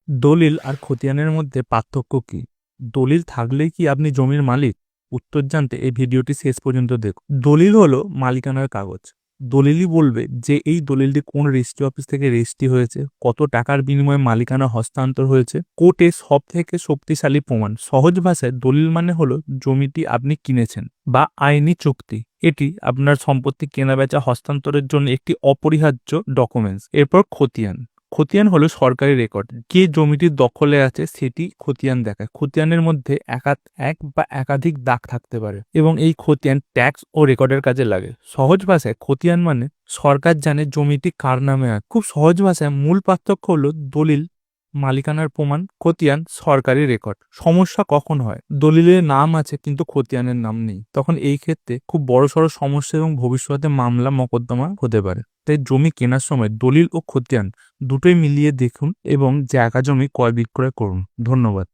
দলিল আর খতিয়ানের মধ্যে পার্থক্য কি? দলিল থাকলেই কি আপনি জমির মালিক? উত্তর জানতে এই ভিডিওটি শেষ পর্যন্ত দেখুন। দলিল হলো মালিকানার কাগজ। দলিলই বলবে যে এই দলিলটি কোন রেজিস্ট্রি অফিস থেকে রেজিস্ট্রি হয়েছে, কত টাকার বিনিময়ে মালিকানা হস্তান্তর হয়েছে, কোর্টে সব থেকে শক্তিশালী প্রমাণ। সহজ ভাষায় দলিল মানে হলো জমিটি আপনি কিনেছেন বা আইনি চুক্তি। এটি আপনার সম্পত্তি কেনাবেচা হস্তান্তরের জন্য একটি অপরিহার্য ডকুমেন্টস। এরপর খতিয়ান। খতিয়ান হলো সরকারি রেকর্ড। যে জমিটির দখলে আছে সেটি খতিয়ান দেখায়। খতিয়ানের মধ্যে এক বা একাধিক দাগ থাকতে পারে এবং এই খতিয়ান ট্যাক্স ও রেকর্ডের কাজে লাগে। সহজ ভাষায় খতিয়ান মানে সরকার জানে জমিটি কার নামে আছে। খুব সহজ ভাষায় মূল পার্থক্য হলো দলিল মালিকানার প্রমাণ, খতিয়ান সরকারি রেকর্ড। সমস্যা কখন হয়? দলিলের নাম আছে কিন্তু খতিয়ানের নাম নেই। তখন এই ক্ষেত্রে খুব বড়সড় সমস্যা এবং ভবিষ্যতে মামলা মকদ্দমা হতে পারে। তাই জমি কেনার সময় দলিল ও খতিয়ান দুটোই মিলিয়ে দেখুন এবং জায়গা জমি ক্রয় বিক্রয় করুন। ধন্যবাদ।